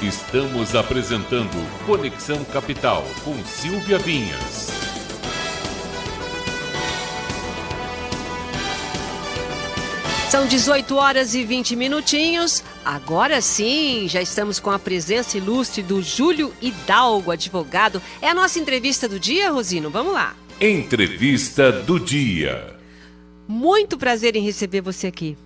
Estamos apresentando Conexão Capital com Silvia Vinhas. São 18 horas e 20 minutinhos. Agora sim, já estamos com a presença ilustre do Júlio Hidalgo, advogado. É a nossa entrevista do dia, Rosino? Vamos lá. Entrevista do dia. Muito prazer em receber você aqui.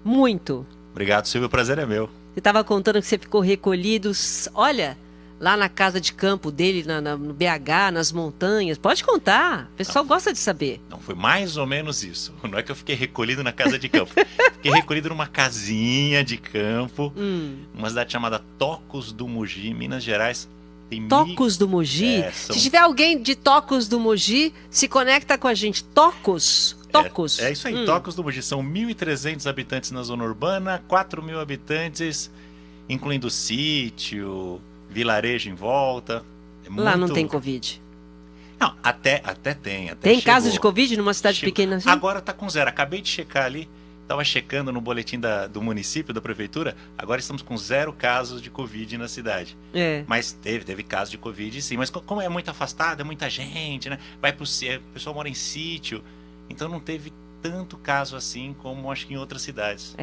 Muito. Obrigado, Silvio. O prazer é meu. Você estava contando que você ficou recolhido, olha, lá na casa de campo dele, no BH, nas montanhas. Pode contar, o pessoal gosta de saber. Não, foi mais ou menos isso. Não é que eu fiquei recolhido na casa de campo. Fiquei recolhido numa casinha de campo, numa cidade chamada Tocos do Mogi, Minas Gerais. Tem Tocos do Mogi? Se tiver alguém de Tocos do Mogi, se conecta com a gente. Tocos? Tocos. É isso aí, Tocos do Mogi. São 1.300 habitantes na zona urbana, 4.000 habitantes, incluindo sítio, vilarejo em volta. Lá não tem Covid? Não, até tem. Tem casos de Covid numa cidade pequena assim? Agora tá com zero. Acabei de checar ali. Estava checando no boletim do município, da prefeitura. Agora estamos com 0 casos de Covid na cidade. Mas teve casos de Covid, sim. Mas como é muito afastado, é muita gente, né? O pessoal mora em sítio. Então não teve tanto caso assim como acho que em outras cidades.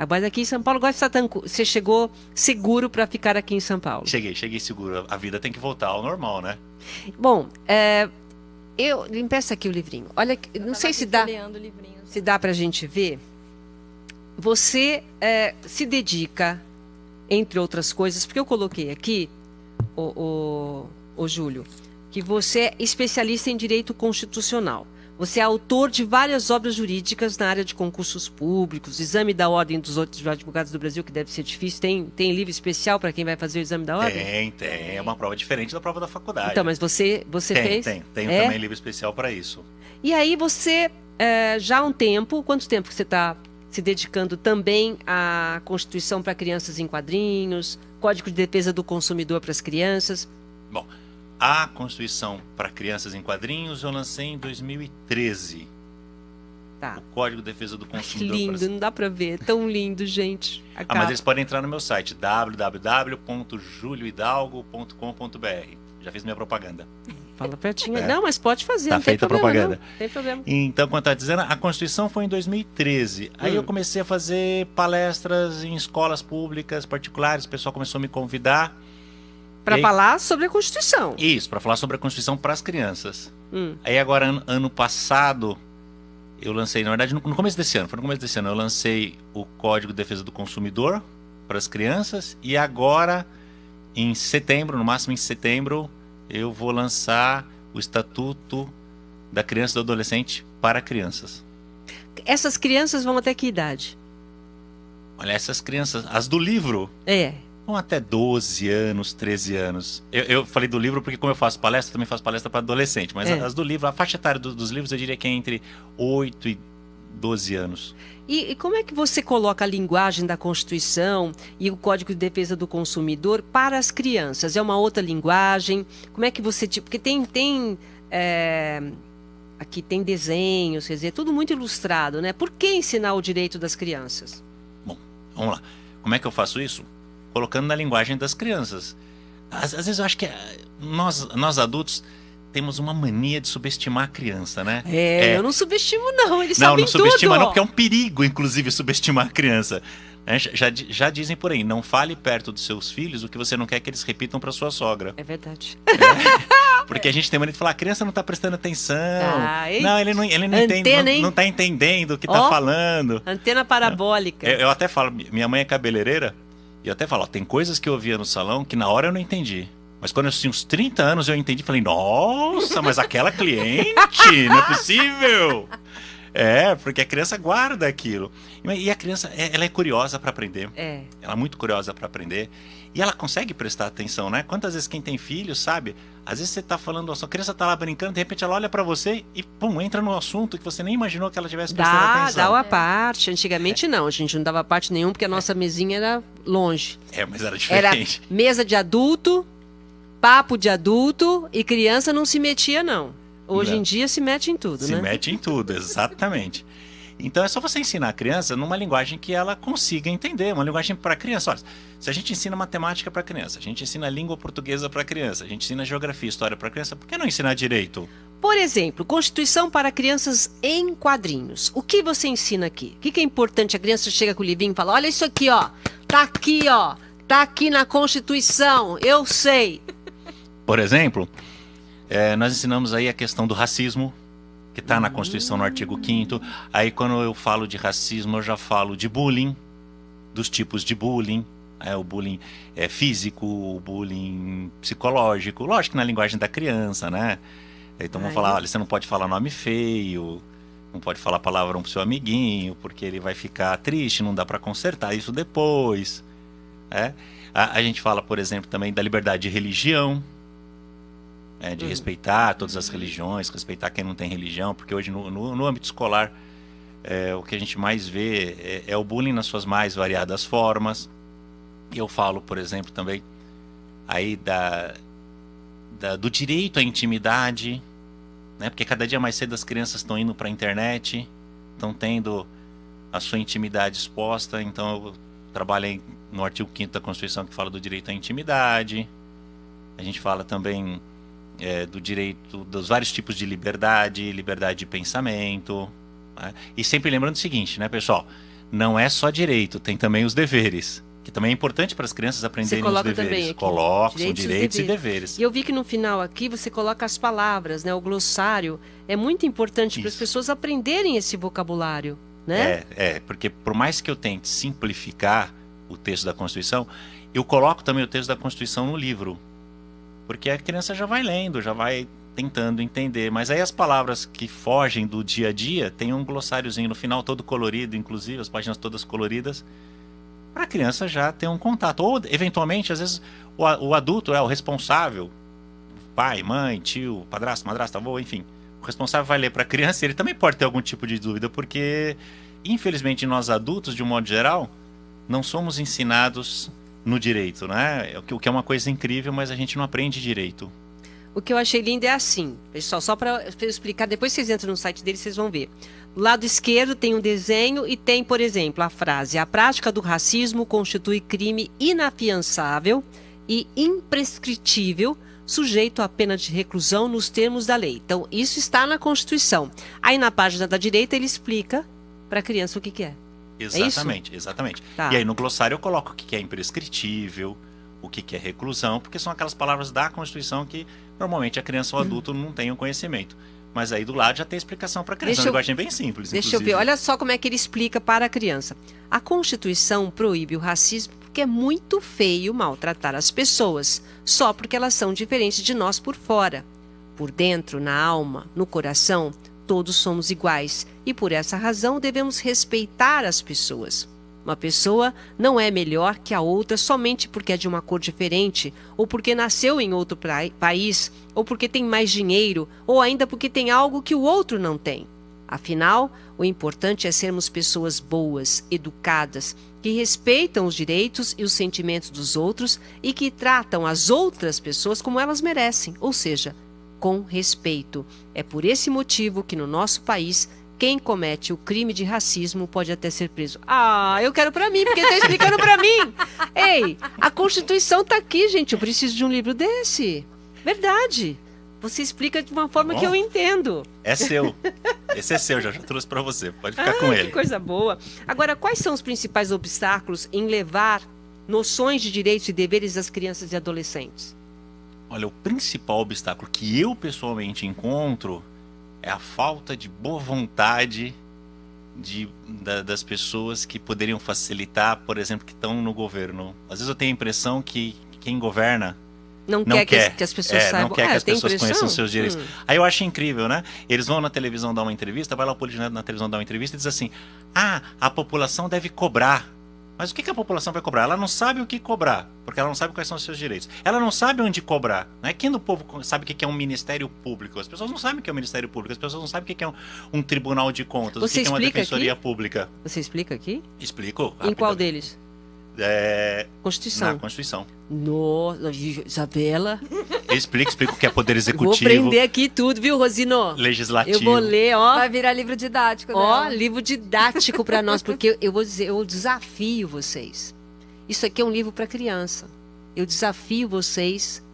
Mas aqui em São Paulo, você chegou seguro para ficar aqui em São Paulo? Cheguei seguro. A vida tem que voltar ao normal, né? Bom, eu empeço aqui o livrinho. Olha, não sei se dá pra gente ver. Você se dedica, entre outras coisas, porque eu coloquei aqui, o Júlio, que você é especialista em direito constitucional. Você é autor de várias obras jurídicas na área de concursos públicos, exame da ordem dos outros advogados do Brasil, que deve ser difícil. Tem livro especial para quem vai fazer o exame da ordem? Tem. É uma prova diferente da prova da faculdade. Então, mas você fez? Tenho também livro especial para isso. E aí você, já há um tempo, quanto tempo que você está se dedicando também à Constituição para crianças em quadrinhos, Código de Defesa do Consumidor para as crianças? Bom, a Constituição para crianças em quadrinhos eu lancei em 2013. Tá. O Código de Defesa do Consumidor. Que lindo, não dá para ver. É tão lindo, gente. Mas eles podem entrar no meu site, www.juliohidalgo.com.br. Já fiz minha propaganda. Fala pertinho. Não, mas pode fazer, tá não feita tem problema, propaganda. Não tem problema. Então, quando eu estava dizendo, a Constituição foi em 2013. Aí eu comecei a fazer palestras em escolas públicas, particulares, o pessoal começou a me convidar. Para falar sobre a Constituição. Isso, para falar sobre a Constituição para as crianças. Aí agora, ano passado, eu lancei, na verdade, no começo desse ano, eu lancei o Código de Defesa do Consumidor para as crianças e agora, em setembro, no máximo em setembro, eu vou lançar o Estatuto da Criança e do Adolescente para crianças. Essas crianças vão até que idade? Olha, essas crianças, as do livro, vão até 12 anos, 13 anos. Eu falei do livro porque como eu faço palestra, também faço palestra para adolescente, mas as do livro, a faixa etária dos livros eu diria que é entre 8 e 12 anos. E como é que você coloca a linguagem da Constituição e o Código de Defesa do Consumidor para as crianças? É uma outra linguagem? Como é que você... Porque aqui tem desenhos, quer dizer, tudo muito ilustrado, né? Por que ensinar o direito das crianças? Bom, vamos lá. Como é que eu faço isso? Colocando na linguagem das crianças. Às vezes eu acho que nós adultos temos uma mania de subestimar a criança, né? Eu não subestimo não, eles sabem tudo. Não subestima não, porque é um perigo, inclusive, subestimar a criança. Já dizem por aí, não fale perto dos seus filhos o que você não quer que eles repitam para sua sogra. É verdade. Porque a gente tem mania de falar, a criança não está prestando atenção. Ele não Antena, entende, não está entendendo o que está falando. Antena parabólica. Eu até falo, minha mãe é cabeleireira, e eu até falo, tem coisas que eu via no salão que na hora eu não entendi. Mas quando eu tinha uns 30 anos eu entendi, falei, nossa, mas aquela cliente, não é possível. Porque a criança guarda aquilo. E a criança, ela é curiosa para aprender. Ela é muito curiosa para aprender. E ela consegue prestar atenção, né? Quantas vezes quem tem filho, sabe? Às vezes você tá falando, a sua criança tá lá brincando, de repente ela olha para você e, pum, entra no assunto que você nem imaginou que ela tivesse prestando atenção. Dá a parte. Antigamente não, a gente não dava parte nenhuma porque a nossa mesinha era longe. Mas era diferente. Era mesa de adulto, papo de adulto e criança não se metia, não. Hoje em dia se mete em tudo, né? Se mete em tudo, exatamente. Então é só você ensinar a criança numa linguagem que ela consiga entender, uma linguagem para criança. Olha, se a gente ensina matemática para criança, a gente ensina língua portuguesa para criança, a gente ensina geografia e história para criança, por que não ensinar direito? Por exemplo, Constituição para crianças em quadrinhos. O que você ensina aqui? O que é importante? A criança chega com o livrinho e fala, olha isso aqui, ó. Tá aqui na Constituição, eu sei. Por exemplo, nós ensinamos aí a questão do racismo, que está na Constituição no artigo 5º. Aí quando eu falo de racismo, eu já falo de bullying, dos tipos de bullying. O bullying físico, o bullying psicológico. Lógico que na linguagem da criança, né? Então vamos falar, olha, você não pode falar nome feio, não pode falar palavrão pro seu amiguinho, porque ele vai ficar triste, não dá para consertar isso depois. A gente fala, por exemplo, também da liberdade de religião, de respeitar todas as religiões, respeitar quem não tem religião, porque hoje no âmbito escolar o que a gente mais vê é o bullying nas suas mais variadas formas. E eu falo, por exemplo, também aí do direito à intimidade, né? Porque cada dia mais cedo as crianças estão indo para a internet, estão tendo a sua intimidade exposta. Então eu trabalho no artigo 5º da Constituição, que fala do direito à intimidade. A gente fala também do direito, dos vários tipos de liberdade de pensamento, né? E sempre lembrando o seguinte, né, pessoal? Não é só direito, tem também os deveres, que também é importante para as crianças aprenderem os deveres. Coloca, são direitos e deveres. E eu vi que no final aqui você coloca as palavras, né? O glossário é muito importante para as pessoas aprenderem esse vocabulário, né? Porque por mais que eu tente simplificar o texto da Constituição, eu coloco também o texto da Constituição no livro. Porque a criança já vai lendo, já vai tentando entender. Mas aí as palavras que fogem do dia a dia, tem um glossáriozinho no final, todo colorido, inclusive, as páginas todas coloridas, para a criança já ter um contato. Ou, eventualmente, às vezes, o adulto é o responsável, pai, mãe, tio, padrasto, madrasta, avô, enfim. O responsável vai ler para a criança e ele também pode ter algum tipo de dúvida, porque, infelizmente, nós adultos, de um modo geral, não somos ensinados no direito, né? O que é uma coisa incrível, mas a gente não aprende direito. O que eu achei lindo é assim, pessoal, só para eu explicar, depois vocês entram no site dele, vocês vão ver. Do lado esquerdo tem um desenho e tem, por exemplo, a frase: a prática do racismo constitui crime inafiançável e imprescritível, sujeito à pena de reclusão nos termos da lei. Então, isso está na Constituição. Aí na página da direita ele explica para a criança o que é. Exatamente, exatamente. Tá. E aí no glossário eu coloco o que é imprescritível, o que é reclusão, porque são aquelas palavras da Constituição que normalmente a criança ou adulto não tem o conhecimento. Mas aí do lado já tem explicação para a criança, é uma linguagem bem simples. Deixa eu ver, olha só como é que ele explica para a criança. A Constituição proíbe o racismo porque é muito feio maltratar as pessoas, só porque elas são diferentes de nós por fora. Por dentro, na alma, no coração, todos somos iguais e por essa razão devemos respeitar as pessoas. Uma pessoa não é melhor que a outra somente porque é de uma cor diferente, ou porque nasceu em outro país, ou porque tem mais dinheiro, ou ainda porque tem algo que o outro não tem. Afinal, o importante é sermos pessoas boas, educadas, que respeitam os direitos e os sentimentos dos outros e que tratam as outras pessoas como elas merecem, ou seja, com respeito. É por esse motivo que no nosso país, quem comete o crime de racismo pode até ser preso. Ah, eu quero pra mim, porque está explicando pra mim. Ei, a Constituição tá aqui, gente. Eu preciso de um livro desse. Verdade. Você explica de uma forma que eu entendo. É seu. Esse é seu, já trouxe pra você. Pode ficar com ele. Que coisa boa. Agora, quais são os principais obstáculos em levar noções de direitos e deveres às crianças e adolescentes? Olha, o principal obstáculo que eu pessoalmente encontro é a falta de boa vontade das pessoas que poderiam facilitar, por exemplo, que estão no governo. Às vezes eu tenho a impressão que quem governa não quer que as pessoas saibam. Não quer que as pessoas conheçam os seus direitos. Aí eu acho incrível, né? Eles vão na televisão dar uma entrevista, vai lá o político na televisão dar uma entrevista e diz assim: a população deve cobrar. Mas o que a população vai cobrar? Ela não sabe o que cobrar, porque ela não sabe quais são os seus direitos. Ela não sabe onde cobrar. Né? Quem do povo sabe o que é um ministério público? As pessoas não sabem o que é um ministério público, as pessoas não sabem o que é um tribunal de contas, o que é uma defensoria pública. Você explica aqui? Explico. Em qual deles? Constituição. Na Constituição. Nossa, Isabela. Explico o que é poder Vou executivo, aprender aqui tudo, viu, Rosino? legislativo. Eu vou ler, ó. Vai virar livro didático Ó, dela. livro didático para nós, porque eu vou dizer, eu desafio vocês. Isso aqui é um livro para criança. Eu desafio vocês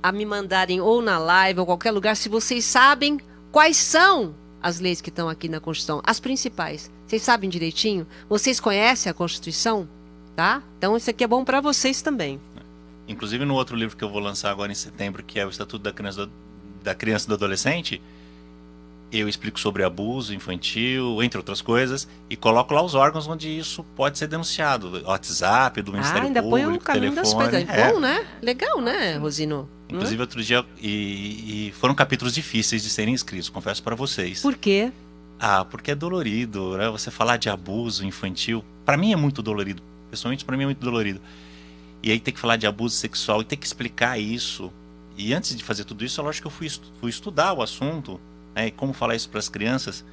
a me mandarem ou na live ou qualquer lugar, se vocês sabem quais são as leis que estão aqui na Constituição, as principais. Vocês sabem direitinho? Vocês conhecem a Constituição? Tá? Então isso aqui é bom para vocês também. Inclusive no outro livro que eu vou lançar agora em setembro, que é o Estatuto da Criança e do Adolescente, eu explico sobre abuso infantil, entre outras coisas, e coloco lá os órgãos onde isso pode ser denunciado. WhatsApp, do Ministério Ainda põe Público, o caminho das telefone. coisas. Bom, né? Legal, né, Rosino? Inclusive outro dia, e foram capítulos difíceis de serem escritos, confesso para vocês. Por quê? Porque é dolorido, né? Você falar de abuso infantil, para mim é muito dolorido. Pessoalmente, para mim é muito dolorido. E aí ter que falar de abuso sexual e ter que explicar isso. E antes de fazer tudo isso, é lógico que eu fui estudar o assunto, né? E como falar isso para as crianças.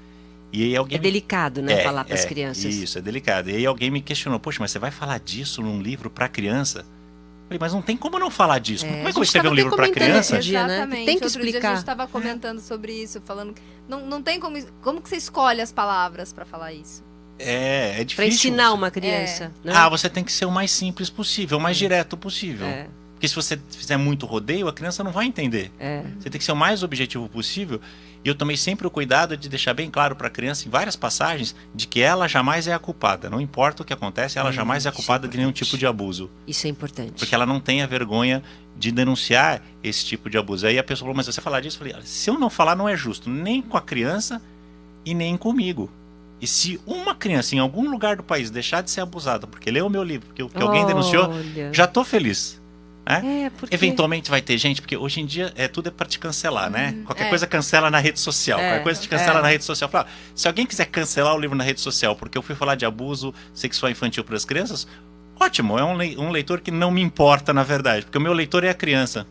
E aí alguém Delicado, né? Falar para as crianças. Isso, é delicado. E aí alguém me questionou, poxa, mas você vai falar disso num livro para criança? Eu falei, mas não tem como não falar disso. Como é que eu vou escrever um livro para criança? Dia, né? Exatamente. Tem que Outro dia a explicar. gente estava comentando sobre isso, falando que não tem como que você escolhe as palavras para falar isso. É difícil. Para ensinar uma criança. Né? Você tem que ser o mais simples possível, o mais direto possível. Porque se você fizer muito rodeio, a criança não vai entender. Você tem que ser o mais objetivo possível. E eu tomei sempre o cuidado de deixar bem claro para a criança, em várias passagens, de que ela jamais é a culpada. Não importa o que acontece, ela jamais é a culpada de nenhum tipo de abuso. Isso é importante. Porque ela não tem a vergonha de denunciar esse tipo de abuso. Aí a pessoa falou, mas você falar disso? Eu falei, se eu não falar, não é justo. Nem com a criança e nem comigo. E se uma criança em algum lugar do país deixar de ser abusada porque leu o meu livro, porque alguém denunciou, já tô feliz. Né? Porque... Eventualmente vai ter gente, porque hoje em dia tudo é para te cancelar, né? Qualquer coisa cancela na rede social. Qualquer coisa te cancela na rede social. Fala, se alguém quiser cancelar o livro na rede social porque eu fui falar de abuso sexual infantil para as crianças, ótimo, é um leitor que não me importa, na verdade, porque o meu leitor é a criança.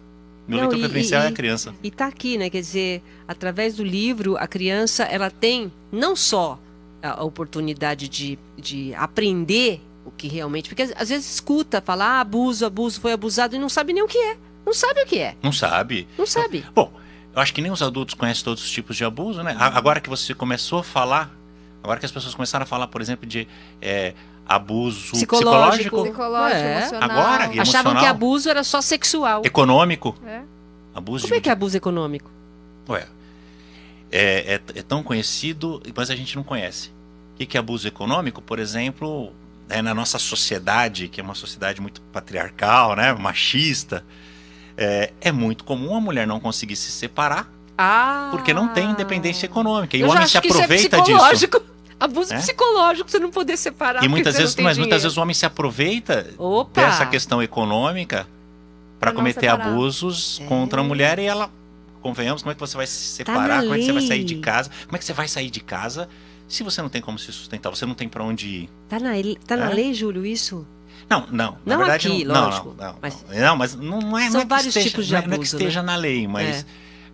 Meu leitor preferencial é a criança. E tá aqui, né? Quer dizer, através do livro, a criança, ela tem não só a oportunidade de aprender o que realmente... Porque às vezes escuta, fala, abuso, foi abusado, e não sabe nem o que é. Não sabe o que é. Não sabe. Não sabe. Bom, eu acho que nem os adultos conhecem todos os tipos de abuso, né? Agora que você começou a falar, agora que as pessoas começaram a falar, por exemplo, de abuso psicológico, emocional. Agora, emocional. Achavam que abuso era só sexual. Econômico. Abuso Como é que é abuso econômico? É tão conhecido, mas a gente não conhece. O que é abuso econômico? Por exemplo, na nossa sociedade, que é uma sociedade muito patriarcal, né, machista, é muito comum a mulher não conseguir se separar porque não tem independência econômica. E o homem se aproveita disso. Abuso psicológico, você não poder separar. E muitas vezes o homem se aproveita dessa questão econômica para cometer abusos contra a mulher, e ela, convenhamos, como é que você vai se separar? Como é que você vai sair de casa? Como é que você vai sair de casa se você não tem como se sustentar? Você não tem para onde ir. Tá na lei, Júlio, isso? Não. Na verdade, aqui, não, lógico. Mas não é. São vários tipos de abuso, não é que esteja na lei, mas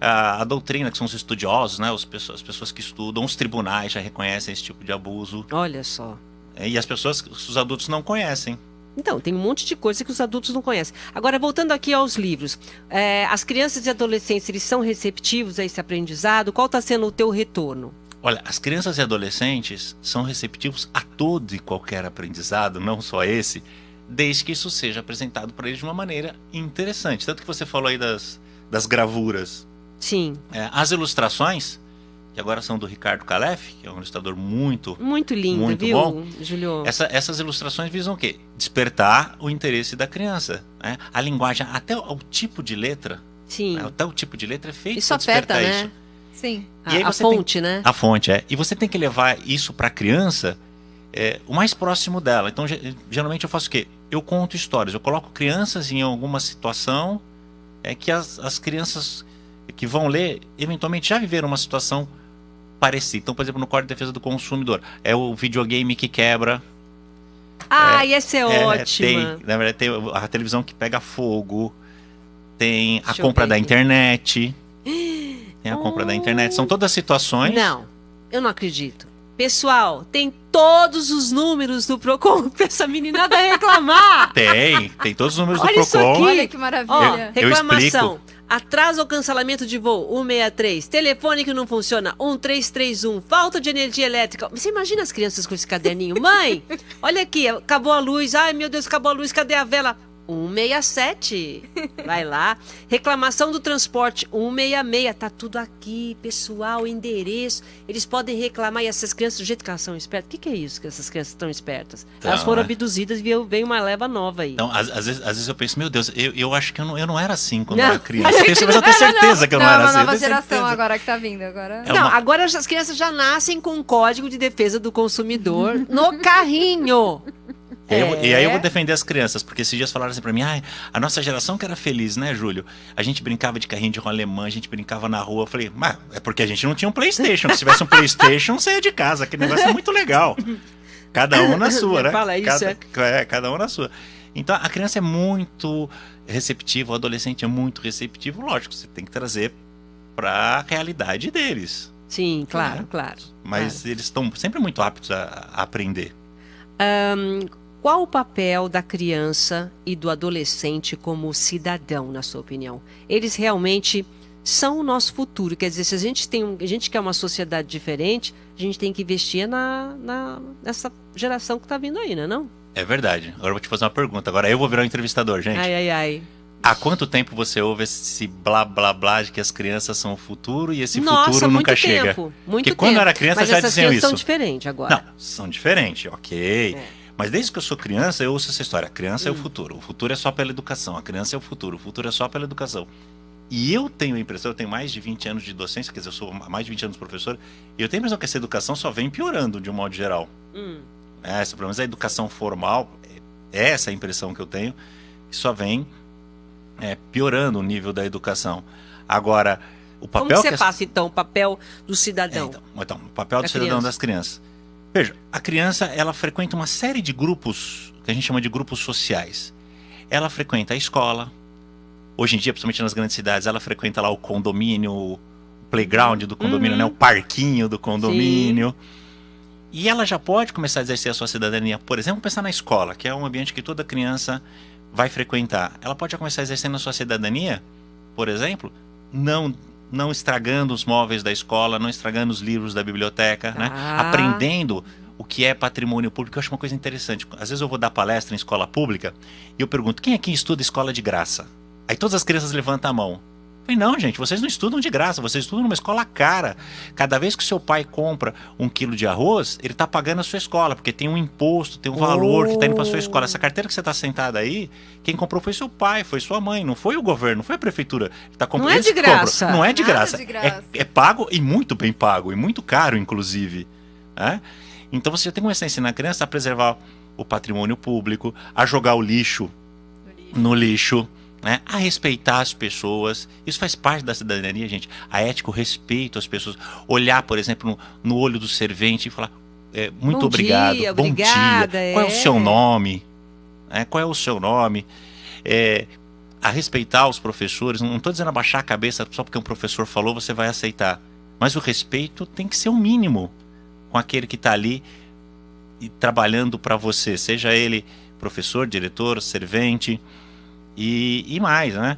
a doutrina, que são os estudiosos, né, as pessoas que estudam, os tribunais já reconhecem esse tipo de abuso. Olha só. E os adultos não conhecem. Então, tem um monte de coisa que os adultos não conhecem. Agora, voltando aqui aos livros. As crianças e adolescentes, eles são receptivos a esse aprendizado? Qual está sendo o teu retorno? Olha, as crianças e adolescentes são receptivos a todo e qualquer aprendizado, não só esse, desde que isso seja apresentado para eles de uma maneira interessante. Tanto que você falou aí das gravuras. Sim. As ilustrações, que agora são do Ricardo Calef, que é um ilustrador muito lindo, muito viu, bom. Júlio? Essas ilustrações visam o quê? Despertar o interesse da criança. Né? A linguagem, até o tipo de letra. Sim. Até o tipo de letra é feito isso para despertar afeta, né? Isso. Sim. E aí a fonte, né? A fonte, E você tem que levar isso para a criança o mais próximo dela. Então, geralmente eu faço o quê? Eu conto histórias. Eu coloco crianças em alguma situação que as crianças que vão ler, eventualmente já viveram uma situação parecida. Então, por exemplo, no Código de Defesa do Consumidor, é o videogame que quebra. Essa é ótima. Na verdade, tem a televisão que pega fogo, tem a compra da internet. Tem a compra da internet. São todas situações. Não, eu não acredito. Pessoal, tem todos os números do Procon pra essa meninada reclamar. Tem todos os números do Olha isso Procon. aqui. Olha que maravilha. Ó, Eu reclamação. explico. Atraso ou cancelamento de voo, 163. Telefone que não funciona, 1331. Falta de energia elétrica. Você imagina as crianças com esse caderninho? Mãe, olha aqui, acabou a luz. Ai, meu Deus, acabou a luz, cadê a vela? 167. Vai lá. Reclamação do transporte, 166. Tá tudo aqui, pessoal, endereço. Eles podem reclamar. E essas crianças, do jeito que elas são espertas, o que é isso que essas crianças estão espertas? Então, elas foram abduzidas e vem uma leva nova aí. Então, às vezes eu penso, meu Deus, eu acho que eu não era assim quando Não. eu era criança. Mas eu tenho certeza que eu não Não, é era uma assim. eu nova tenho geração certeza. agora que tá vindo. Agora... É Não, uma- agora as crianças já nascem com um código de defesa do consumidor no carrinho. E aí eu vou defender as crianças, porque esses dias falaram assim pra mim, a nossa geração que era feliz, né, Júlio? A gente brincava de carrinho de rolemã, a gente brincava na rua. Eu falei, mas é porque a gente não tinha um PlayStation. Se tivesse um PlayStation, não saía de casa. Aquele negócio é muito legal. Cada um na sua, né? Fala isso, cada um na sua. Então a criança é muito receptiva, o adolescente é muito receptivo. Lógico, você tem que trazer pra realidade deles. Sim, claro, É. claro. Mas eles estão sempre muito aptos a aprender. Qual o papel da criança e do adolescente como cidadão, na sua opinião? Eles realmente são o nosso futuro. Quer dizer, se a gente quer uma sociedade diferente, a gente tem que investir nessa geração que está vindo aí, não? É verdade. Agora eu vou te fazer uma pergunta. Agora eu vou virar um entrevistador, gente. Ai. Há quanto tempo você ouve esse blá blá blá de que as crianças são o futuro e esse Nossa, futuro nunca muito chega? tempo, muito Porque tempo. quando eu era criança Mas já essas diziam crianças isso. são diferentes agora. Não, são diferentes, ok. É. Mas desde que eu sou criança, eu ouço essa história. A criança é o futuro é só pela educação. A criança é o futuro é só pela educação. E eu tenho a impressão, eu tenho mais de 20 anos de docência, quer dizer, eu sou há mais de 20 anos professor, e eu tenho a impressão que essa educação só vem piorando de um modo geral. Pelo menos a educação formal, é essa a impressão que eu tenho, que só vem piorando o nível da educação. Agora, o papel Como você que passa, então, o papel do cidadão? Então, o papel do Da cidadão criança. das crianças. Veja, a criança, ela frequenta uma série de grupos, que a gente chama de grupos sociais. Ela frequenta a escola. Hoje em dia, principalmente nas grandes cidades, ela frequenta lá o condomínio, o playground do condomínio, né? O parquinho do condomínio. E ela já pode começar a exercer a sua cidadania. Por exemplo, pensar na escola, que é um ambiente que toda criança vai frequentar. Ela pode já começar exercendo a sua cidadania, por exemplo, não estragando os móveis da escola, não estragando os livros da biblioteca, né? Aprendendo o que é patrimônio público. Eu acho uma coisa interessante. Às vezes eu vou dar palestra em escola pública e eu pergunto, quem aqui estuda escola de graça? Aí todas as crianças levantam a mão. Eu falei, não, gente, vocês não estudam de graça, vocês estudam numa escola cara. Cada vez que o seu pai compra 1 quilo de arroz, ele está pagando a sua escola, porque tem um imposto, tem um valor que está indo para sua escola. Essa carteira que você está sentada aí, quem comprou foi seu pai, foi sua mãe, não foi o governo, não foi a prefeitura. Tá comprando, Não é de graça. Não é de Nada graça. de graça. É pago e muito bem pago, e muito caro, inclusive. Né? Então você já tem que começar a ensinar a criança a preservar o patrimônio público, a jogar o lixo no lixo, né? A respeitar as pessoas. Isso faz parte da cidadania, gente. A ética, o respeito às pessoas. Olhar, por exemplo, no olho do servente e falar muito Bom obrigado, dia, bom obrigada, dia. Qual é o seu nome? Qual é o seu nome? A respeitar os professores. Não estou dizendo abaixar a cabeça só porque um professor falou, você vai aceitar. Mas o respeito tem que ser o mínimo com aquele que está ali e trabalhando para você. Seja ele professor, diretor, servente e mais, né?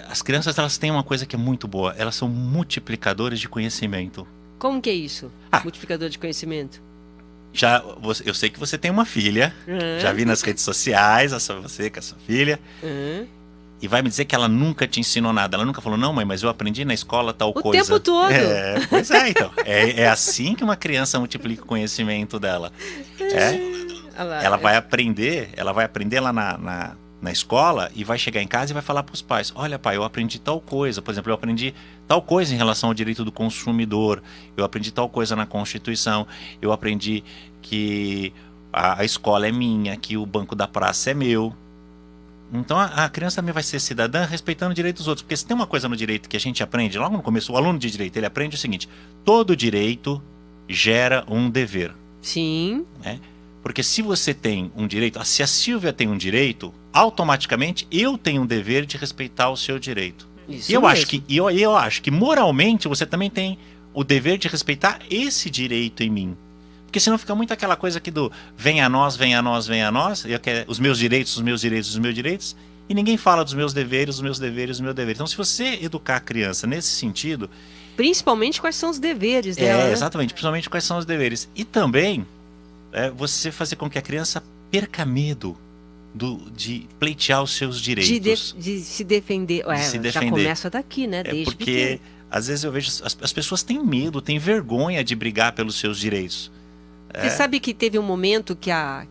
As crianças, elas têm uma coisa que é muito boa. Elas são multiplicadores de conhecimento. Como que é isso? Multiplicador de conhecimento? Eu sei que você tem uma filha. Já vi nas redes sociais, você com a sua filha. E vai me dizer que ela nunca te ensinou nada. Ela nunca falou, não, mãe, mas eu aprendi na escola tal coisa. O tempo todo. Pois é, então. É assim que uma criança multiplica o conhecimento dela. Ela vai aprender lá na escola e vai chegar em casa e vai falar para os pais, olha pai, eu aprendi tal coisa, por exemplo, eu aprendi tal coisa em relação ao direito do consumidor, eu aprendi tal coisa na Constituição, eu aprendi que a escola é minha, que o banco da praça é meu. Então a criança também vai ser cidadã respeitando o direito dos outros, porque se tem uma coisa no direito que a gente aprende, logo no começo, o aluno de direito, ele aprende o seguinte, todo direito gera um dever. Sim. Né? Porque se você tem um direito, se a Silvia tem um direito, automaticamente eu tenho um dever de respeitar o seu direito. Isso E eu mesmo. acho que moralmente você também tem o dever de respeitar esse direito em mim. Porque senão fica muito aquela coisa aqui do vem a nós, vem a nós, vem a nós, eu quero os meus direitos, os meus direitos, os meus direitos, e ninguém fala dos meus deveres, os meus deveres, os meus deveres. Então, se você educar a criança nesse sentido... Principalmente quais são os deveres dela. É, exatamente, principalmente quais são os deveres. E também você fazer com que a criança perca medo de pleitear os seus direitos. De se defender. Já começa daqui, né? Desde porque, pequeno. às vezes eu vejo, as pessoas têm medo, têm vergonha de brigar pelos seus direitos. Você sabe que teve um momento que a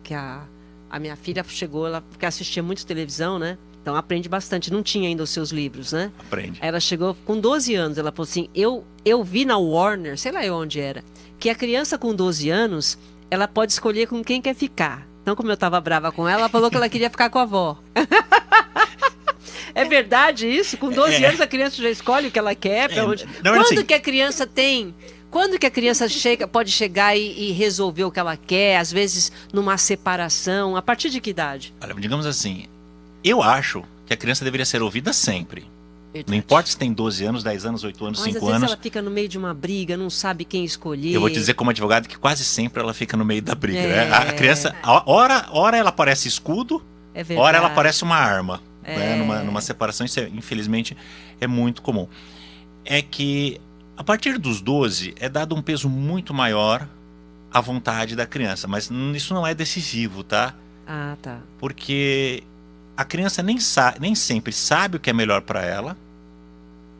minha filha chegou, porque assistia muito televisão, né? Então aprende bastante. Não tinha ainda os seus livros, né? Aprende. Ela chegou com 12 anos, ela falou assim, eu vi na Warner, sei lá onde era, que a criança com 12 anos, ela pode escolher com quem quer ficar. Então, como eu estava brava com ela falou que ela queria ficar com a avó. É verdade isso? Com 12 anos a criança já escolhe o que ela quer? Quando que a criança tem... Quando que a criança pode chegar e resolver o que ela quer? Às vezes numa separação. A partir de que idade? Olha, digamos assim, eu acho que a criança deveria ser ouvida sempre. Verdade. Não importa se tem 12 anos, 10 anos, 8 anos, 5 Mas às anos. vezes ela fica no meio de uma briga, não sabe quem escolher. Eu vou te dizer como advogado que quase sempre ela fica no meio da briga. Né? A criança, ora ela parece escudo, ora ela parece uma arma. Né? Numa separação, isso infelizmente é muito comum. É que a partir dos 12 é dado um peso muito maior à vontade da criança. Mas isso não é decisivo, tá? Ah, tá. Porque a criança nem sempre sabe o que é melhor para ela.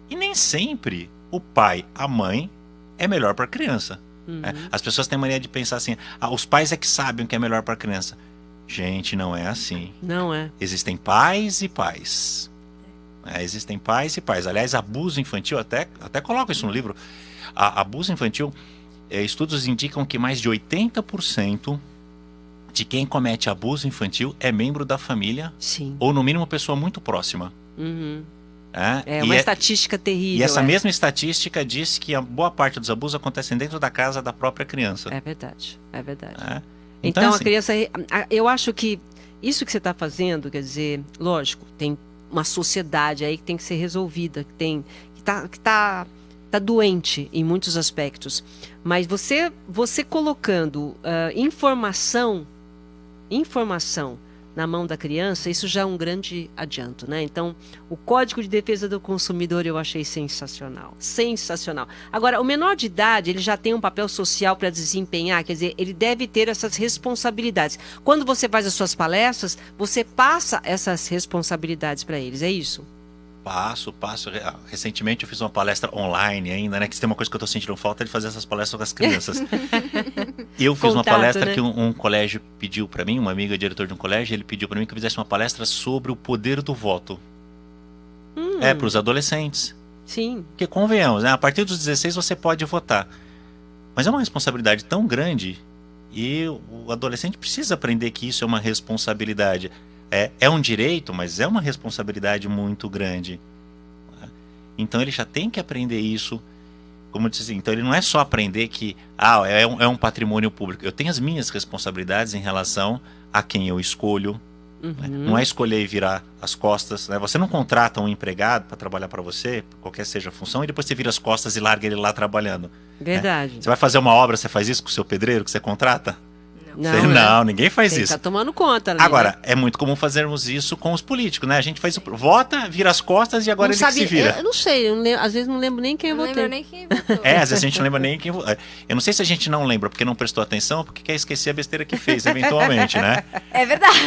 E nem sempre o pai, a mãe, é melhor para a criança. Né? As pessoas têm mania de pensar assim, os pais é que sabem o que é melhor para a criança. Gente, não é assim. Não é. Existem pais e pais. Existem pais e pais. Aliás, abuso infantil, até coloco isso no livro. Abuso infantil, estudos indicam que mais de 80% de quem comete abuso infantil é membro da família. Sim. Ou no mínimo pessoa muito próxima. É uma estatística terrível. E essa mesma estatística diz que a boa parte dos abusos acontecem dentro da casa da própria criança. É verdade, é verdade. Então assim, a criança... Eu acho que isso que você está fazendo, quer dizer, lógico, tem uma sociedade aí que tem que ser resolvida, que tá doente em muitos aspectos. Mas você colocando informação na mão da criança, isso já é um grande adianto, né? Então, o Código de Defesa do Consumidor eu achei sensacional. Sensacional. Agora, o menor de idade, ele já tem um papel social para desempenhar, quer dizer, ele deve ter essas responsabilidades. Quando você faz as suas palestras, você passa essas responsabilidades para eles, é isso? Passo. Recentemente eu fiz uma palestra online ainda, né? Que se tem uma coisa que eu tô sentindo falta é de fazer essas palestras com as crianças. Eu fiz uma palestra, né? Que um colégio pediu para mim, uma amiga diretor de um colégio, ele pediu para mim que eu fizesse uma palestra sobre o poder do voto. Para os adolescentes. Sim. Porque convenhamos, né? A partir dos 16 você pode votar. Mas é uma responsabilidade tão grande e o adolescente precisa aprender que isso é uma responsabilidade. É um direito, mas é uma responsabilidade muito grande. Então ele já tem que aprender isso. Como eu disse, então ele não é só aprender que é um patrimônio público. Eu tenho as minhas responsabilidades em relação a quem eu escolho. Né? Não é escolher e virar as costas. Né? Você não contrata um empregado para trabalhar para você, qualquer seja a função, e depois você vira as costas e larga ele lá trabalhando. Verdade. Né? Você vai fazer uma obra, você faz isso com o seu pedreiro que você contrata? Não, ninguém faz isso. Tá tomando conta. Ali, agora, né? é muito comum fazermos isso com os políticos, né? A gente faz vota, vira as costas e agora ele que se vira. Eu não sei, às vezes não lembro nem quem eu votei. Não lembro nem quem votou. Às vezes a gente não lembra nem quem votou. Eu não sei se a gente não lembra porque não prestou atenção ou porque quer esquecer a besteira que fez, eventualmente, né? É verdade.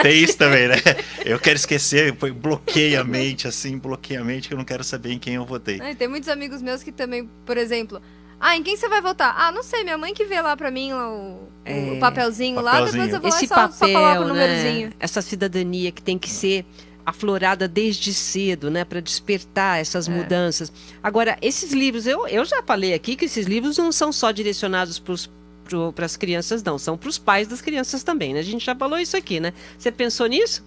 Tem isso também, né? Eu quero esquecer, bloqueia a mente, que eu não quero saber em quem eu votei. Tem muitos amigos meus que também, por exemplo... em quem você vai votar? Não sei, minha mãe que vê lá pra mim o papelzinho lá, depois eu vou lá e só coloco o númerozinho. Né? Essa cidadania que tem que ser aflorada desde cedo, né, para despertar essas mudanças. Agora, esses livros, eu já falei aqui que esses livros não são só direcionados para as crianças, não, são para os pais das crianças também, né? A gente já falou isso aqui, né? Você pensou nisso?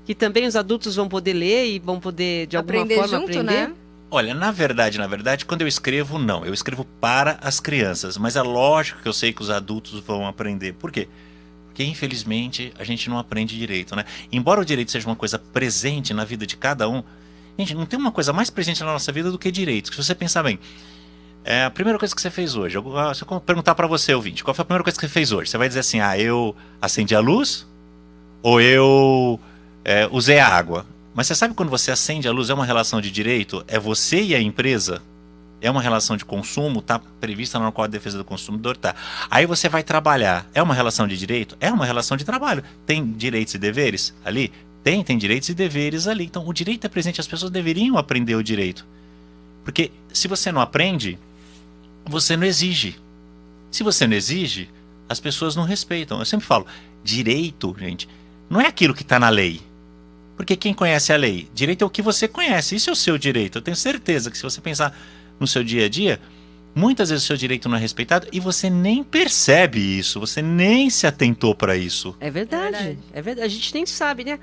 Que também os adultos vão poder ler e vão poder, de alguma forma, aprender? Né? Olha, na verdade, quando eu escrevo, não. Eu escrevo para as crianças. Mas é lógico que eu sei que os adultos vão aprender. Por quê? Porque, infelizmente, a gente não aprende direito, né? Embora o direito seja uma coisa presente na vida de cada um, gente, não tem uma coisa mais presente na nossa vida do que direitos. Se você pensar bem, A primeira coisa que você fez hoje, se eu perguntar para você, ouvinte, qual foi a primeira coisa que você fez hoje? Você vai dizer assim, eu acendi a luz ou eu usei a água? Mas você sabe quando você acende a luz é uma relação de direito? É você e a empresa? É uma relação de consumo? Está prevista no Código de Defesa do Consumidor? Tá. Aí você vai trabalhar. É uma relação de direito? É uma relação de trabalho. Tem direitos e deveres ali? Tem direitos e deveres ali. Então o direito é presente, as pessoas deveriam aprender o direito. Porque se você não aprende, você não exige. Se você não exige, as pessoas não respeitam. Eu sempre falo, direito, gente, não é aquilo que está na lei. Porque quem conhece a lei? Direito é o que você conhece. Isso é o seu direito. Eu tenho certeza que se você pensar no seu dia a dia, muitas vezes o seu direito não é respeitado e você nem percebe isso. Você nem se atentou para isso. É verdade. É verdade. A gente nem sabe, né?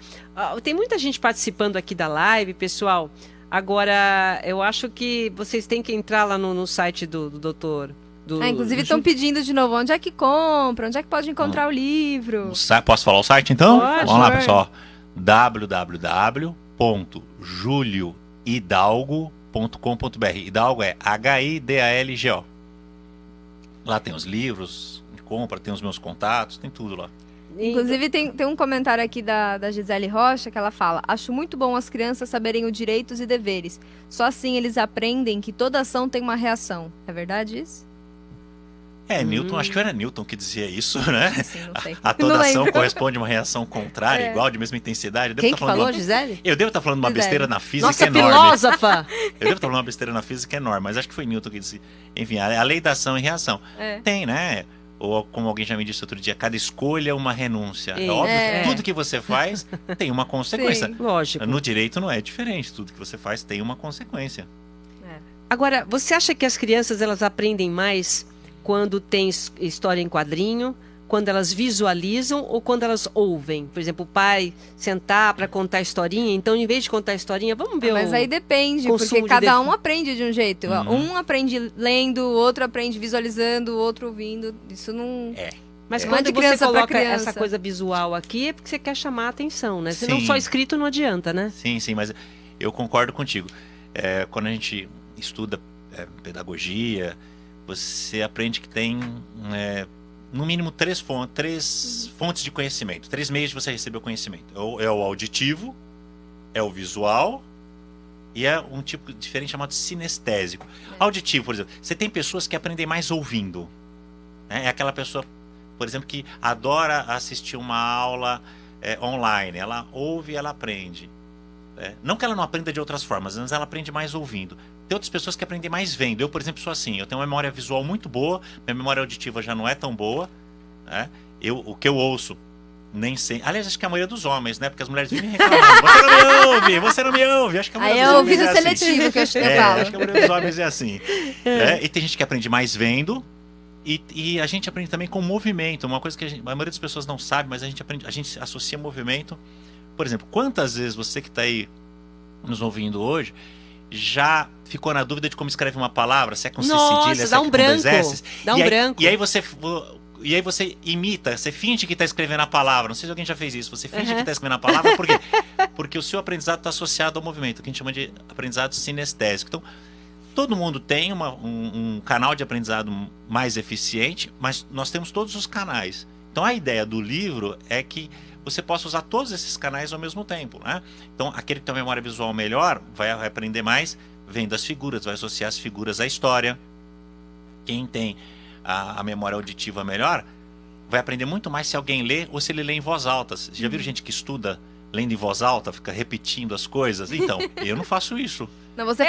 Tem muita gente participando aqui da live, pessoal. Agora, eu acho que vocês têm que entrar lá no site do doutor. Inclusive estão pedindo de novo onde é que compra, onde é que pode encontrar o livro. Posso falar o site então? Pode. Vamos lá, pessoal. www.juliohidalgo.com.br. Hidalgo é Hidalgo. Lá tem os livros de compra, tem os meus contatos, tem tudo lá. Inclusive tem um comentário aqui da Gisele Rocha que ela fala: acho muito bom as crianças saberem os direitos e deveres. Só assim eles aprendem que toda ação tem uma reação. É verdade isso? Newton, acho que era Newton que dizia isso, né? Sim, não sei. A toda ação corresponde a uma reação contrária, igual, de mesma intensidade. Quem que falou, Gisele? Eu devo estar falando uma besteira na física Nossa, enorme. filósofa! Eu devo estar falando uma besteira na física enorme, mas acho que foi Newton que disse. Enfim, a lei da ação e reação. Tem, né? Ou como alguém já me disse outro dia, cada escolha é uma renúncia. É óbvio que tudo que você faz tem uma consequência. Sim, lógico. No direito não é diferente. Tudo que você faz tem uma consequência. Agora, você acha que as crianças elas aprendem mais quando tem história em quadrinho, quando elas visualizam ou quando elas ouvem? Por exemplo, o pai sentar para contar historinha, então em vez de contar historinha, vamos ver Mas aí depende, porque cada um aprende de um jeito. Um aprende lendo, o outro aprende visualizando, o outro ouvindo. Isso não... Mas quando você coloca essa coisa visual aqui, é porque você quer chamar a atenção, né? Senão só escrito não adianta, né? Sim, mas eu concordo contigo. Quando a gente estuda pedagogia, você aprende que tem, no mínimo, três fontes de conhecimento. 3 meios de você receber o conhecimento. É o auditivo, é o visual e é um tipo diferente chamado sinestésico. Auditivo, por exemplo. Você tem pessoas que aprendem mais ouvindo. É aquela pessoa, por exemplo, que adora assistir uma aula online. Ela ouve e ela aprende. Não que ela não aprenda de outras formas, mas ela aprende mais ouvindo. Tem outras pessoas que aprendem mais vendo. Eu, por exemplo, sou assim. Eu tenho uma memória visual muito boa, minha memória auditiva já não é tão boa. Né? O que eu ouço, nem sei. Aliás, acho que a maioria dos homens, né? Porque as mulheres vivem reclamando. Você não me ouve. Acho que a maioria dos homens é assim. seletivo que eu falo. Acho que a maioria dos homens é assim. E tem gente que aprende mais vendo. E a gente aprende também com movimento. Uma coisa que a maioria das pessoas não sabe, mas a gente associa movimento. Por exemplo, quantas vezes você que está aí nos ouvindo hoje já ficou na dúvida de como escreve uma palavra? Se é com C cedilha, se é com dois S? Dá um branco. E aí você imita, você finge que está escrevendo a palavra. Não sei se alguém já fez isso. Você finge que está escrevendo a palavra, por quê? Porque o seu aprendizado está associado ao movimento, que a gente chama de aprendizado sinestésico. Então, todo mundo tem um canal de aprendizado mais eficiente, mas nós temos todos os canais. Então, a ideia do livro é que você possa usar todos esses canais ao mesmo tempo, né? Então, aquele que tem uma memória visual melhor vai aprender mais vendo as figuras, vai associar as figuras à história. Quem tem a memória auditiva melhor vai aprender muito mais se alguém lê ou se ele lê em voz alta. Você já viram gente que estuda lendo em voz alta, fica repetindo as coisas? Então, eu não faço isso. Não, você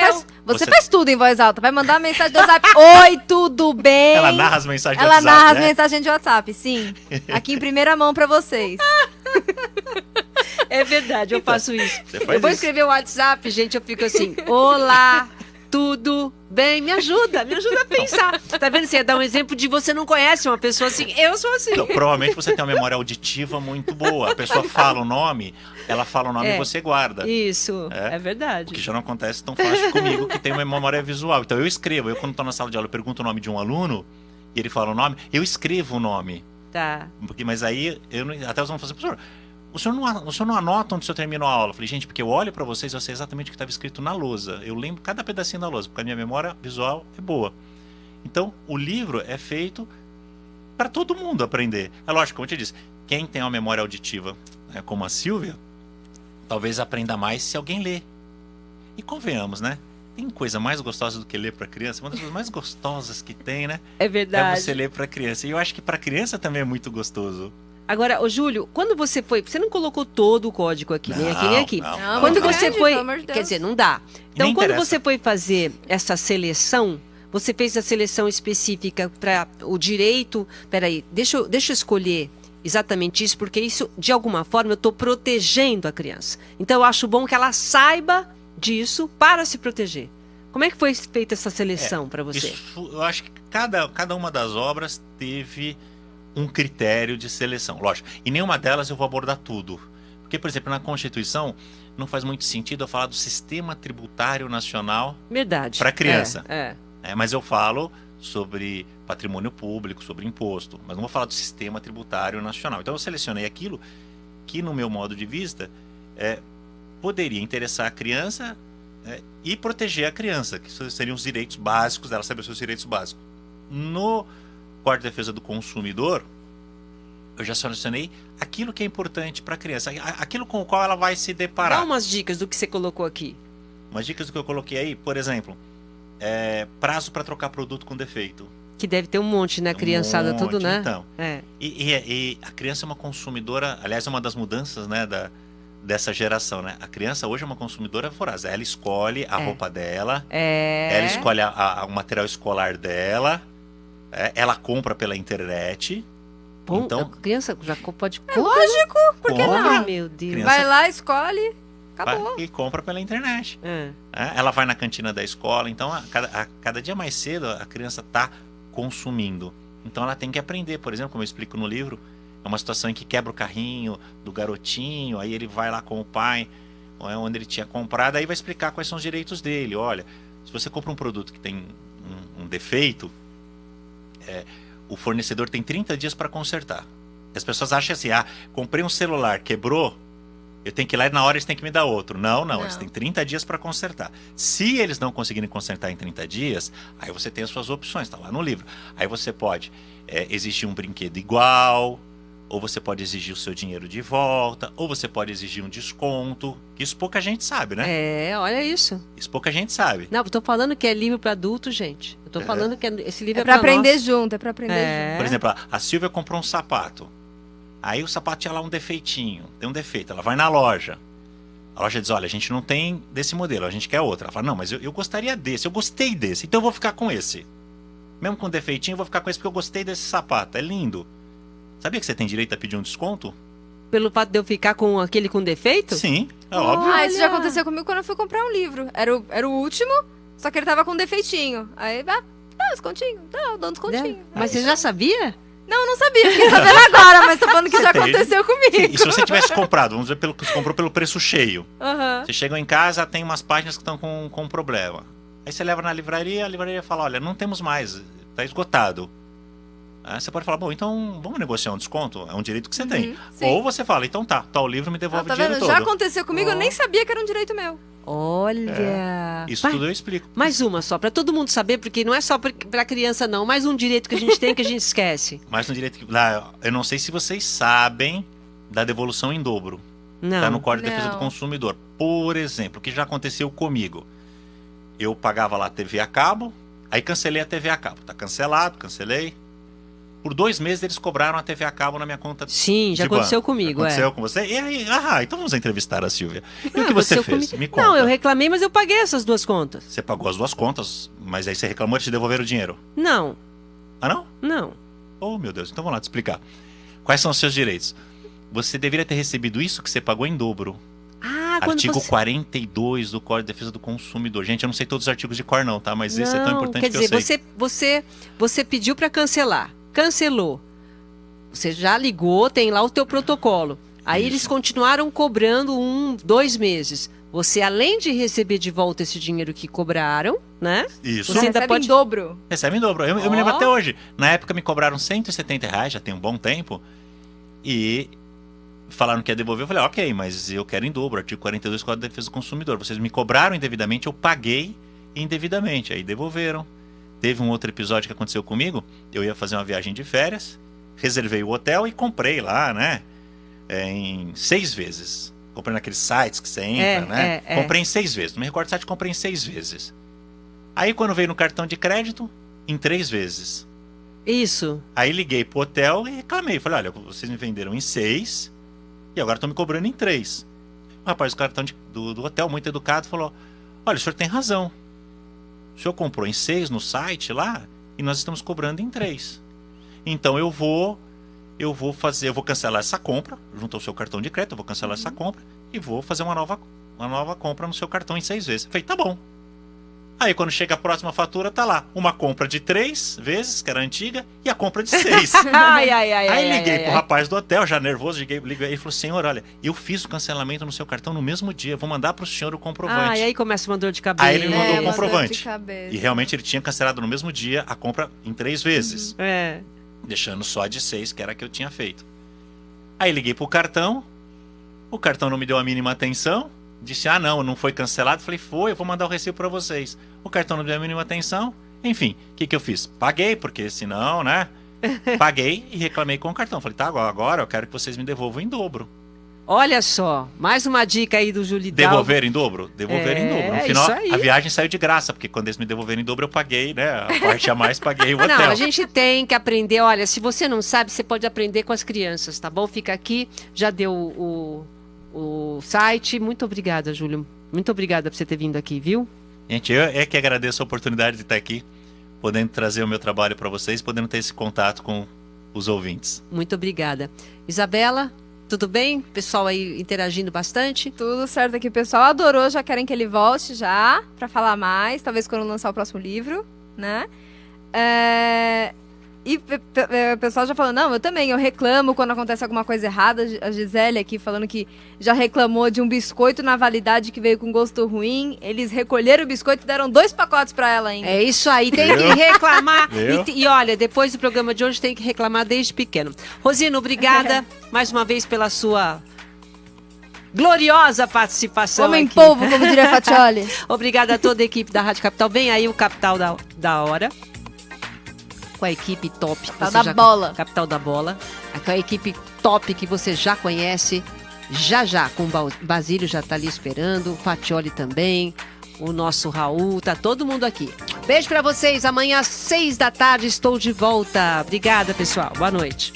faz tudo em voz alta. Vai mandar uma mensagem do WhatsApp. Oi, tudo bem? Ela narra as mensagens de WhatsApp. Ela narra as mensagens de WhatsApp, sim. Aqui em primeira mão pra vocês. É verdade, eu faço isso. Eu vou escrever o WhatsApp, gente, eu fico assim: olá, tudo bem? Me ajuda a pensar. Tá vendo? Você ia dar um exemplo de você não conhece uma pessoa assim. Eu sou assim. Então, provavelmente você tem uma memória auditiva muito boa. A pessoa fala o nome, ela fala o nome e você guarda. Isso, é verdade. O que já não acontece tão fácil comigo, que tem uma memória visual. Então eu escrevo. Eu, quando estou na sala de aula, eu pergunto o nome de um aluno e ele fala o nome, eu escrevo o nome. Tá. Mas aí, até os alunos falam assim: professor, o senhor não anota onde o senhor terminou a aula? Eu falei: gente, porque eu olho para vocês e eu sei exatamente o que estava escrito na lousa. Eu lembro cada pedacinho da lousa, porque a minha memória visual é boa. Então, o livro é feito para todo mundo aprender. É lógico, como eu te disse, quem tem uma memória auditiva, né, como a Silvia, talvez aprenda mais se alguém ler. E convenhamos, né? Tem coisa mais gostosa do que ler para criança? Uma das coisas mais gostosas que tem, né? É verdade. É você ler para criança. E eu acho que para criança também é muito gostoso. Agora, ô Júlio, quando você foi... Você não colocou todo o código aqui, nem aqui, nem aqui. Não, Quando muito você grande, foi... pelo amor de Deus. Quer dizer, não dá. E Então, nem quando interessa. você foi fazer essa seleção, você fez a seleção específica para o direito... Peraí, deixa eu escolher exatamente isso, porque isso, de alguma forma, eu estou protegendo a criança. Então, eu acho bom que ela saiba disso para se proteger. Como é que foi feita essa seleção para você? Isso, eu acho que cada uma das obras teve um critério de seleção. Lógico, e nenhuma delas eu vou abordar tudo. Porque, por exemplo, na Constituição, não faz muito sentido eu falar do Sistema Tributário Nacional Verdade. para criança. É. Mas eu falo sobre patrimônio público, sobre imposto, mas não vou falar do Sistema Tributário Nacional. Então eu selecionei aquilo que, no meu modo de vista, poderia interessar a criança e proteger a criança, que seriam os direitos básicos dela, saber os seus direitos básicos. No Código de Defesa do Consumidor, eu já selecionei aquilo que é importante para a criança, aquilo com o qual ela vai se deparar. Dá umas dicas do que você colocou aqui. Umas dicas do que eu coloquei aí, por exemplo, prazo para trocar produto com defeito. Que deve ter um monte, né? Um Criançada, tudo, monte, né? Então. É. E a criança é uma consumidora, aliás, é uma das mudanças, né, dessa geração, né? A criança hoje é uma consumidora voraz. Ela escolhe a roupa dela, ela escolhe o material escolar dela, ela compra pela internet. Bom, então, a criança já pode comprar. Lógico, por que compra. não? Ai, meu Deus. Criança- Vai lá, escolhe, acabou. e compra pela internet. É. Ela vai na cantina da escola, então a cada dia mais cedo a criança está consumindo. Então ela tem que aprender, por exemplo, como eu explico no livro, é uma situação em que quebra o carrinho do garotinho, aí ele vai lá com o pai, onde ele tinha comprado, aí vai explicar quais são os direitos dele. Olha, se você compra um produto que tem um defeito, o fornecedor tem 30 dias para consertar. As pessoas acham assim, comprei um celular, quebrou, eu tenho que ir lá e na hora eles têm que me dar outro. Não, eles têm 30 dias para consertar. Se eles não conseguirem consertar em 30 dias, aí você tem as suas opções, tá lá no livro. Aí você pode exigir um brinquedo igual, ou você pode exigir o seu dinheiro de volta, ou você pode exigir um desconto, que isso pouca gente sabe, né? Olha isso. Isso pouca gente sabe. Não, eu tô falando que é livro para adulto, gente. Eu tô falando que esse livro É é pra pra aprender nós. junto, é pra aprender junto. Por exemplo, a Silvia comprou um sapato. Aí o sapato tinha lá um defeitinho. Tem um defeito. Ela vai na loja. A loja diz, olha, a gente não tem desse modelo, a gente quer outro. Ela fala, não, mas eu gostaria desse, eu gostei desse, então eu vou ficar com esse. Mesmo com defeitinho, eu vou ficar com esse porque eu gostei desse sapato, é lindo. Sabia que você tem direito a pedir um desconto? Pelo fato de eu ficar com aquele com defeito? Sim, é óbvio. Ah, isso já aconteceu comigo quando eu fui comprar um livro. Era o último, só que ele tava com defeitinho. Aí, descontinho. Não, dá um descontinho. Mas você já sabia? Não sabia, fiquei sabendo agora, mas tô falando que já Tem. aconteceu comigo. E se você tivesse comprado, vamos dizer, que você comprou pelo preço cheio. Aham. Você chega em casa, tem umas páginas que estão com problema. Aí você leva na livraria, a livraria fala, olha, não temos mais, tá esgotado. Aí você pode falar, bom, então vamos negociar um desconto? É um direito que você tem. sim. Ou você fala, então tá o livro, me devolve Tá o dinheiro vendo? todo. Já aconteceu comigo, eu nem sabia que era um direito meu. Olha. Isso Vai, tudo eu explico. mais uma só, para todo mundo saber, porque não é só para criança não, mais um direito que a gente tem que a gente esquece. Mas no direito que... eu não sei se vocês sabem da devolução em dobro. Não. Tá no Código de Defesa do Não. Consumidor. Por exemplo, o que já aconteceu comigo. Eu pagava lá a TV a cabo, aí cancelei a TV a cabo. Tá cancelado, cancelei. Por 2 meses eles cobraram a TV a cabo na minha conta. Sim, já de aconteceu banco. comigo, Aconteceu com você? E aí, então vamos entrevistar a Silvia. E o Não, que você aconteceu fez? comigo. Me conta. Não, eu reclamei, mas eu paguei essas duas contas. Você pagou as 2 contas, mas aí você reclamou de te devolver o dinheiro. Não, Ah, não? não. Oh, meu Deus. Então vamos lá te explicar. Quais são os seus direitos? Você deveria ter recebido isso que você pagou em dobro. Ah, quando Artigo você... 42 do Código de Defesa do Consumidor. Gente, eu não sei todos os artigos de cor não, tá? Mas esse é tão Não, importante quer que dizer, eu sei. você pediu para cancelar, cancelou. Você já ligou, tem lá o teu protocolo. Aí Isso. eles continuaram cobrando 2 meses. Você, além de receber de volta esse dinheiro que cobraram, né? Isso. Você ainda Recebe pode- em dobro. Recebe em dobro. Eu me lembro até hoje. Na época me cobraram R$170, já tem um bom tempo. E falaram que ia devolver. Eu falei, ok, mas eu quero em dobro. Artigo 42 do Código de Defesa do Consumidor. Vocês me cobraram indevidamente, eu paguei indevidamente. Aí devolveram. teve um outro episódio que aconteceu comigo. Eu ia fazer uma viagem de férias, reservei o hotel e comprei lá, né? Em 6 vezes. Comprei naqueles sites que você entra, né? Comprei em 6 vezes. Não me recordo o site, comprei em 6 vezes. Aí quando veio no cartão de crédito, em 3 vezes. Isso. Aí liguei pro hotel e reclamei. Falei, olha, vocês me venderam em 6 e agora estão me cobrando em 3. O rapaz do cartão do hotel, muito educado, falou, olha, o senhor tem razão. O senhor comprou em 6 no site lá e nós estamos cobrando em 3. Então eu vou cancelar essa compra, junto ao seu cartão de crédito, eu vou cancelar essa compra e vou fazer uma nova compra no seu cartão em 6 vezes. Eu falei, tá bom. Aí quando chega a próxima fatura, tá lá, uma compra de 3 vezes, que era antiga, e a compra de 6. Aí liguei pro rapaz do hotel, já nervoso, liguei, ele falou, senhor, olha, eu fiz o cancelamento no seu cartão no mesmo dia, vou mandar pro senhor o comprovante. E aí começa uma dor de cabeça. Aí ele me mandou o comprovante. E realmente ele tinha cancelado no mesmo dia a compra em 3 vezes. Deixando só a de 6, que era a que eu tinha feito. Aí liguei pro cartão, o cartão não me deu a mínima atenção, disse, não foi cancelado. Falei, eu vou mandar o recibo para vocês. O cartão não deu a mínima atenção. Enfim, o que eu fiz? Paguei, porque senão, né? Paguei e reclamei com o cartão. Falei, tá, agora eu quero que vocês me devolvam em dobro. Olha só, mais uma dica aí do Julidalgo. Devolver em dobro? Devolver em dobro. No final, a viagem saiu de graça, porque quando eles me devolveram em dobro, eu paguei, né? A parte a mais, paguei o hotel. Não, a gente tem que aprender. Olha, se você não sabe, você pode aprender com as crianças, tá bom? Fica aqui, já deu o site. Muito obrigada, Júlio. Muito obrigada por você ter vindo aqui, viu? Gente, eu que agradeço a oportunidade de estar aqui, podendo trazer o meu trabalho para vocês, podendo ter esse contato com os ouvintes. Muito obrigada. Isabela, tudo bem? Pessoal aí interagindo bastante? Tudo certo aqui, o pessoal adorou, já querem que ele volte já, para falar mais, talvez quando lançar o próximo livro, né? E o pessoal já falou, não, eu reclamo quando acontece alguma coisa errada. A Gisele aqui falando que já reclamou de um biscoito na validade que veio com gosto ruim. Eles recolheram o biscoito e deram 2 pacotes pra ela ainda. É isso aí, tem que reclamar. E olha, depois do programa de hoje tem que reclamar desde pequeno. Rosina, obrigada mais uma vez pela sua gloriosa participação. Homem aqui. Polvo, como diria Fatioli. Obrigada a toda a equipe da Rádio Capital. Vem aí o Capital da Hora. Com a equipe top. Capital da Bola. Capital da Bola. Com a equipe top que você já conhece. Já, com o Basílio já tá ali esperando. O Fatioli também. O nosso Raul. Tá todo mundo aqui. Beijo pra vocês. Amanhã às 6 da tarde estou de volta. Obrigada, pessoal. Boa noite.